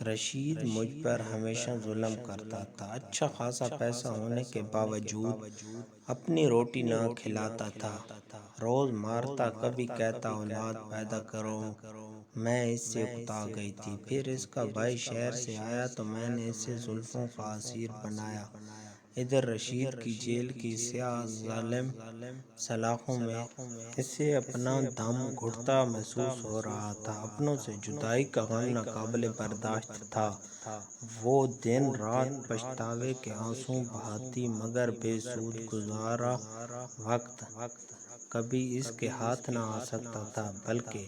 رشید مجھ پر ہمیشہ ظلم کرتا تھا، اچھا خاصا پیسہ ہونے کے باوجود اپنی روٹی نہ کھلاتا تھا، روز مارتا، کبھی کہتا اولاد پیدا کرو۔ میں اس سے اکتا گئی تھی۔ پھر اس کا بھائی شہر سے آیا تو میں نے اسے زلفوں کا اسیر بنایا۔ ادھر رشید کی جیل کی سیاہ ظالم سلاخوں میں اسے اپنا دم گھٹتا محسوس ہو رہا تھا۔ اپنوں سے جدائی کا غم ناقابل برداشت تھا۔ وہ دن رات پچھتاوے کے آنسو بہاتی، مگر بے سود گزارا وقت کبھی اس کے ہاتھ نہ آ سکتا تھا، بلکہ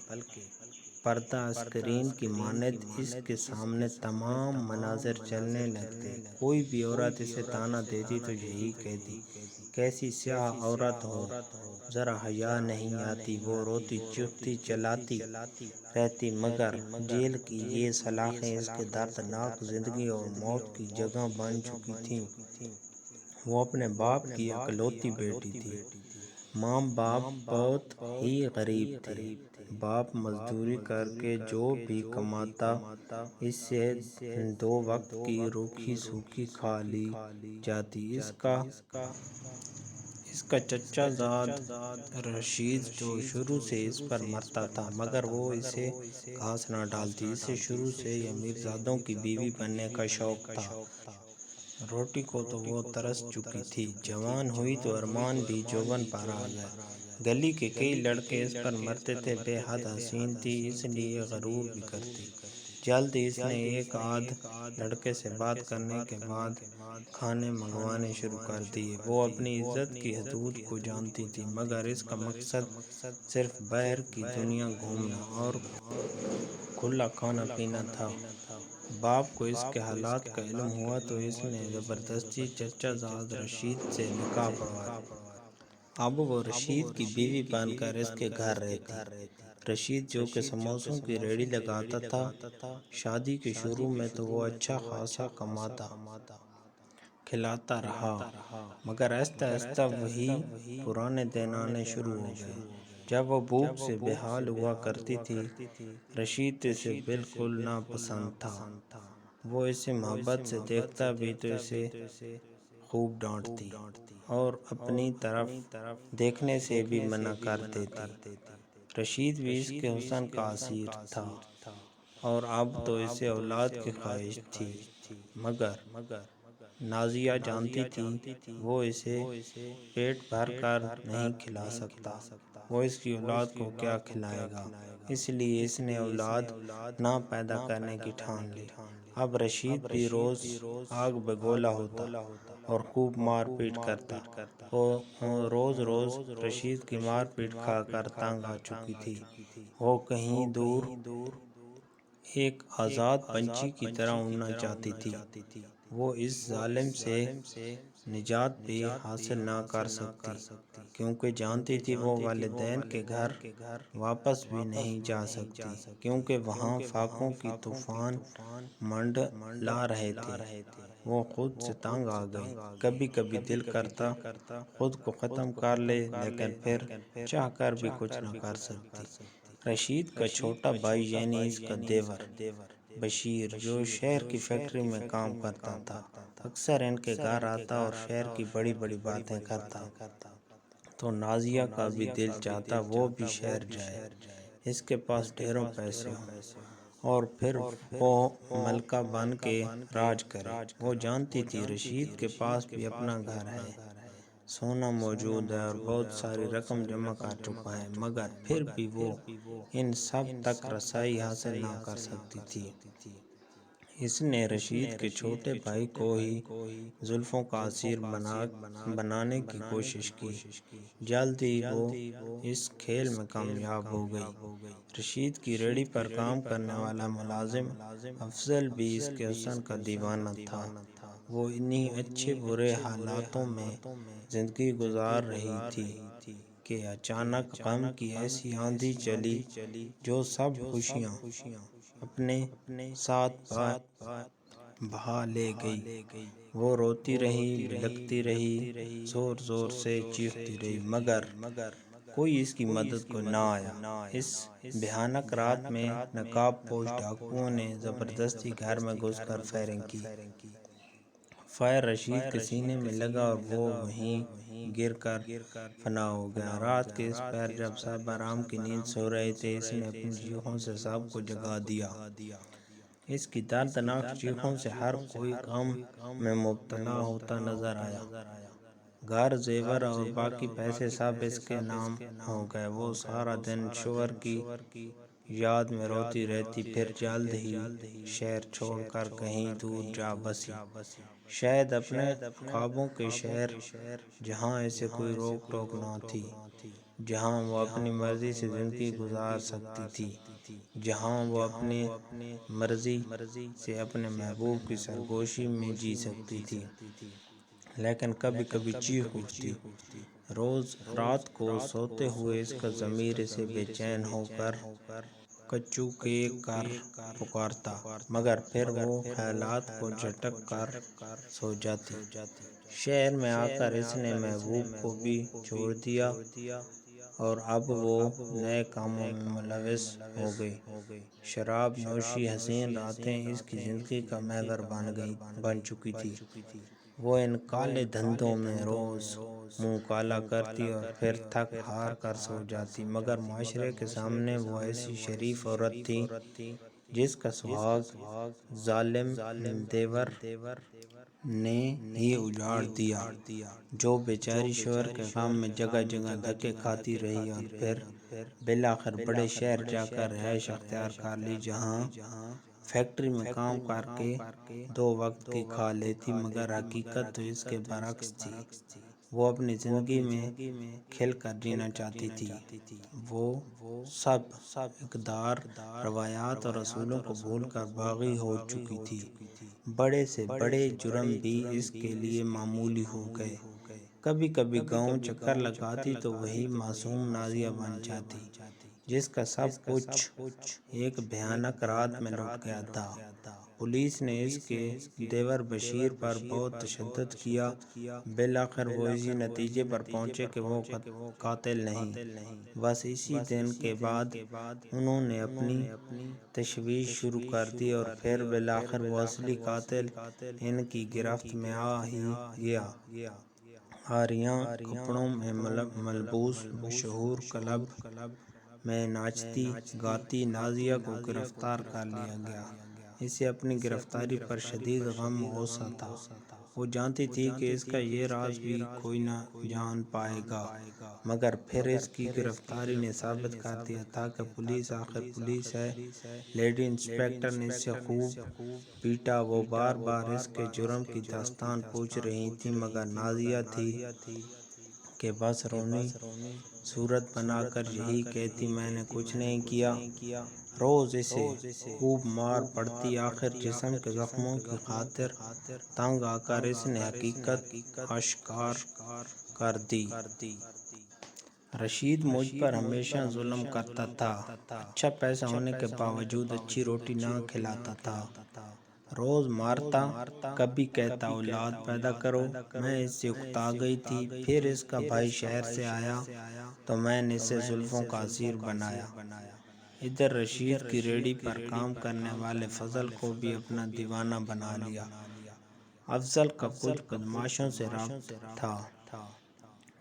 پردہ اسکرین کی مانند اس کے سامنے تمام مناظر چلنے لگتے۔ کوئی بھی عورت اسے طعنہ دیتی تو یہی کہتی، کیسی سیاہ عورت ہو، ذرا حیا نہیں آتی۔ وہ روتی چیختی چلاتی رہتی، مگر جیل کی یہ سلاخیں اس کے دردناک زندگی اور موت کی جگہ بن چکی تھیں۔ وہ اپنے باپ کی اکلوتی بیٹی تھی۔ ماں باپ بہت ہی غریب تھے۔ باپ مزدوری کر کے جو بھی کماتا، اس سے 2 وقت کی روکھی سوکھی کھا لی جاتی۔ اس کا چچا زاد رشید جو شروع سے اس پر مرتا تھا، مگر وہ اسے گھاس نہ ڈالتی۔ اسے شروع سے ہی امیرزادوں کی بیوی بننے کا شوق تھا۔ روٹی کو تو وہ ترس چکی تھی، جوان ہوئی تو ارمان بھی جوبن پر آ گئے۔ گلی کے کئی لڑکے اس پر مرتے تھے، بے حد حسین تھی، اس لیے غرور بھی کرتی۔ جلد اس نے ایک آدھ لڑکے سے بات کرنے کے بعد کھانے منگوانے شروع کر دیے۔ وہ اپنی عزت کی حدود کو جانتی تھی، مگر اس کا مقصد صرف باہر کی دنیا گھومنا اور کھلا کھانا پینا تھا۔ باپ کو اس کے حالات کا علم ہوا تو اس نے زبردستی چچا زاد رشید سے نکاح پڑھوا دی۔ اب وہ رشید کی بیوی بن کر اس کے گھر رہتی۔ رشید جو کہ سموسوں کی ریہڑی لگاتا تھا، شادی کے شروع میں تو وہ اچھا خاصا کماتا کھلاتا رہا، مگر آہستہ آہستہ وہی پرانے دن آنے شروع ہو گئے۔ جب وہ بھوک سے بے حال ہوا کرتی تھی، رشید اسے بالکل ناپسند تھا۔ وہ اسے محبت سے دیکھتا بھی تو اسے خوب ڈانٹتی اور اپنی طرف دیکھنے سے بھی منع کر دیتی۔ رشید بھی اس کے حسن کا اسیر تھا اور اب تو اسے اولاد کی خواہش تھی، مگر نازیہ جانتی تھی وہ اسے پیٹ بھر کر نہیں کھلا سکتا، وہ اس کی اولاد کو کیا کھلائے گا۔ اس لیے اس نے اولاد نہ پیدا کرنے کی ٹھان لی۔ اب رشید بھی روز آگ بگولا ہوتا اور خوب مار پیٹ کرتا۔ روز رشید کی مار پیٹ کھا کر تنگ آ چکی تھی۔ وہ کہیں دور ایک آزاد پنچھی کی طرح اڑنا چاہتی تھی۔ وہ اس ظالم سے نجات بھی حاصل نہ کر سکتی، کیونکہ جانتی تھی وہ والدین کے گھر واپس بھی نہیں جا سکتی، کیونکہ وہاں فاقوں کی طوفان منڈلا رہے تھے۔ وہ خود سے تنگ آ گئی۔ کبھی کبھی دل کرتا خود کو ختم کر لے، لیکن پھر چاہ کر بھی کچھ نہ کر سکتی۔ رشید کا چھوٹا بھائی یعنی اس کا دیور بشیر، جو شہر کی فیکٹری میں کام کرتا تھا، اکثر ان کے گھر آتا اور شہر کی بڑی بڑی باتیں کرتا، تو نازیہ کا بھی دل چاہتا وہ بھی شہر جائے، اس کے پاس ڈھیروں پیسے ہوں اور پھر وہ ملکہ بن کے راج کرے۔ وہ جانتی تھی رشید کے پاس بھی اپنا گھر ہے، سونا موجود ہے اور بہت ساری رقم جمع کر چکا ہے، مگر پھر بھی وہ ان سب تک رسائی حاصل نہ کر سکتی تھی۔ اس نے رشید کے چھوٹے بھائی کو ہی زلفوں کا اسیر بنانے کی کوشش کی۔ جلد ہی وہ اس کھیل میں کامیاب ہو گئی۔ رشید کی ریہڑی پر کام کرنے والا ملازم افضل بھی اس کے حسن کا دیوانہ تھا۔ وہ انہی اچھے برے حالاتوں میں زندگی گزار رہی تھی کہ اچانک غم کی ایسی آندھی چلی جو سب خوشیاں اپنے ساتھ بہا لے گئی۔ وہ روتی رہی، بلکتی رہی، زور زور سے چیختی رہی، مگر کوئی اس کی مدد کو نہ آیا۔ اس بھیانک رات میں نقاب پوش ڈاکوؤں نے زبردستی گھر میں گھس کر فائرنگ کی۔ فائر رشید کے سینے میں لگا اور وہ وہیں گر کر فنا ہو گیا۔ رات کے اس پہر جب سب آرام کی نیند سو رہے تھے، اس نے اپنی چیخوں سے سب کو جگا دیا۔ اس کی دردناک چیخوں سے ہر کوئی غم میں مبتلا ہوتا نظر آیا۔ گھر، زیور اور باقی پیسے سب اس کے نام ہو گئے۔ وہ سارا دن شوہر کی یاد میں روتی رہتی، پھر جلد ہی شہر چھوڑ کر کہیں دور جا بسی، شاید اپنے خوابوں کے شہر، جہاں اسے کوئی روک ٹوک نہ تھی، جہاں وہ اپنی مرضی سے زندگی گزار سکتی تھی، جہاں وہ اپنی مرضی سے اپنے محبوب کی سرگوشی میں جی سکتی تھی۔ لیکن کبھی کبھی چیخ اٹھتی۔ روز رات کو سوتے ہوئے اس کا ضمیر اسے بے چین ہو کر کچو کے کر پکارتا، مگر پھر وہ خیالات کو جھٹک کر سو جاتی۔ شہر میں آ کر اس نے محبوب کو بھی چھوڑ دیا اور اب وہ نئے کاموں میں ملوث ہو گئی۔ شراب نوشی، حسین راتیں اس کی زندگی کا محور بن چکی تھی۔ وہ ان کالے دھندوں میں روز منہ کالا کرتی اور پھر تھک ہار کر سو جاتی، مگر معاشرے کے سامنے وہ ایسی شریف عورت تھی جس کا سہاگ ظالم دیور نے ہی اجاڑ دیا، جو بیچاری شوہر کے غم میں جگہ جگہ دھکے کھاتی رہی اور پھر بالآخر بڑے شہر جا کر رہائش اختیار کر لی، جہاں فیکٹری میں کام کر کے 2 وقت کی کھا لیتی، مگر حقیقت تو اس کے برعکس تھی۔ وہ اپنی زندگی میں کھل کر جینا چاہتی تھی۔ وہ سب اقدار، روایات اور اصولوں کو بھول کر باغی ہو چکی تھی۔ بڑے سے بڑے جرم بھی اس کے لیے معمولی ہو گئے۔ کبھی کبھی گاؤں چکر لگاتی تو وہی معصوم نازیہ بن جاتی، جس کا سب کچھ ایک بھیانک رات میں لٹ گیا تھا۔ پولیس نے اس کے دیور بشیر پر بہت تشدد کیا، بالآخر وہ اسی نتیجے پر پہنچے کہ وہ قاتل نہیں، بس اسی دن کے بعد انہوں نے اپنی تشویش شروع کر دی اور پھر بالآخر وہ اصلی قاتل ان کی گرفت میں آ ہی گیا۔ آریاں کپڑوں میں ملبوس مشہور کلب میں ناچتی گاتی نازیہ کو گرفتار کر لیا گیا۔ اسے اپنی گرفتاری پر شدید غم و غصہ تھا۔ وہ جانتی تھی کہ اس کا یہ راز بھی کوئی نہ جان پائے گا، مگر پھر اس کی گرفتاری نے ثابت کر دیا تھا کہ پولیس آخر پولیس ہے۔ لیڈی انسپکٹر نے اسے خوب پیٹا۔ وہ بار بار اس کے جرم کی داستان پوچھ رہی تھی، مگر نازیہ تھی کہ بس رونی صورت بنا کر یہی کہتی، میں نے کچھ نہیں کیا۔ روز اسے خوب مار پڑتی، آخر جسم کے زخموں کی خاطر تنگ آ کر اس نے حقیقت آشکار کر دی۔ رشید مجھ پر ہمیشہ ظلم کرتا تھا، اچھا پیسہ ہونے کے باوجود اچھی روٹی نہ کھلاتا تھا، روز مارتا، کبھی کہتا اولاد پیدا کرو۔ میں اس سے اکتا گئی تھی۔ پھر اس کا بھائی شہر سے آیا تو میں نے اسے زلفوں کا اسیر بنایا۔ ادھر رشید کی ریڑھی پر کام کرنے والے فضل کو بھی اپنا دیوانہ بنا لیا۔ افضل کا کچھ بدماشوں سے ربط تھا۔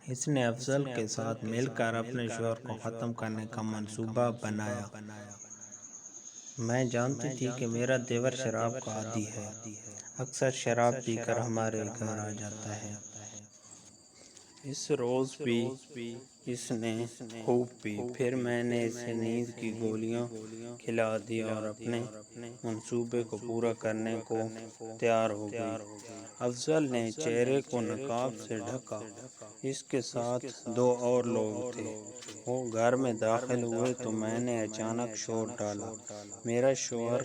اس نے افضل کے ساتھ مل کر اپنے شوہر کو ختم کرنے کا منصوبہ بنایا۔ میں جانتی تھی کہ میرا دیور شراب کا عادی ہے، اکثر شراب پی کر ہمارے گھر آ جاتا ہے۔ اس روز بھی اس نے خوب پی۔ پھر میں نے اسے نیند کی گولیاں کھلا دی اور اپنے منصوبے کو پورا کرنے کو تیار ہو گئی۔ افضل نے چہرے کو نقاب سے ڈھکا۔ اس کے ساتھ 2 اور لوگ تھے۔ وہ گھر میں داخل ہوئے تو میں نے اچانک شور ڈالا۔ میرا شوہر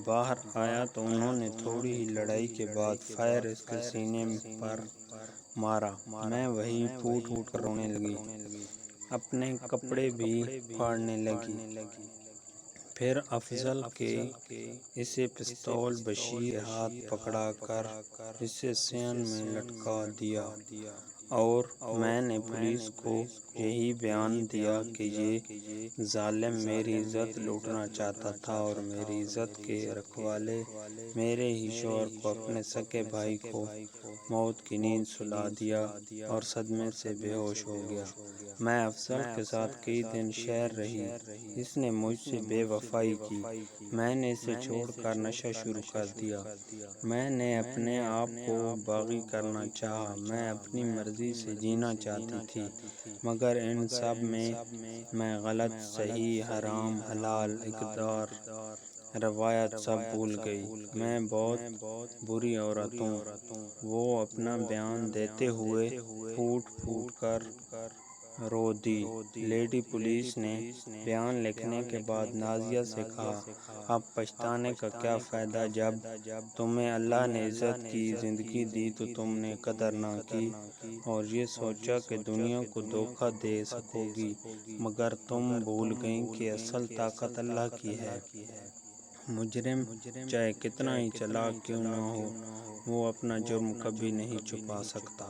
باہر آیا تو انہوں نے تھوڑی ہی لڑائی کے بعد فائر اس کے سینے پر مارا۔ میں وہیں پھوٹ پھوٹ کر رونے لگی، اپنے کپڑے بھی پھاڑنے لگی۔ پھر افضل کے اسے پستول بشیر کے ہاتھ پکڑا کر اسے سین میں لٹکا دیا اور میں نے پولیس کو یہی بیان دیا کہ یہ ظالم میری عزت لوٹنا چاہتا تھا اور میری عزت کے رکھوالے میرے ہی شوہر کو، اپنے سگے بھائی کو موت کی نیند سلا دیا اور صدمے سے بے ہوش ہو گیا۔ میں افضل کے ساتھ کئی دن شہر رہی، اس نے مجھ سے بے وفائی کی، میں نے اسے چھوڑ کر نشہ شروع کر دیا، میں نے اپنے آپ کو باغی کرنا چاہا، میں اپنی مرضی سے جینا چاہتی تھی، مگر ان سب میں غلط، صحیح، حرام، حلال، اقدار، روایت سب بھول گئی۔ میں بہت بری عورت ہوں۔ وہ اپنا بیان دیتے ہوئے پھوٹ پھوٹ کر رو دی۔ لیڈی پولیس نے بیان لکھنے کے بعد نازیہ سے کہا، اب پچھتانے کا کیا فائدہ؟ جب تمہیں اللہ نے عزت کی زندگی دی تو تم نے قدر نہ کی اور یہ سوچا کہ دنیا کو دھوکہ دے سکو گی، مگر تم بھول گئیں کہ اصل طاقت اللہ کی ہے۔ مجرم چاہے کتنا ہی چالاک کیوں نہ ہو، وہ اپنا جرم کبھی نہیں چھپا سکتا۔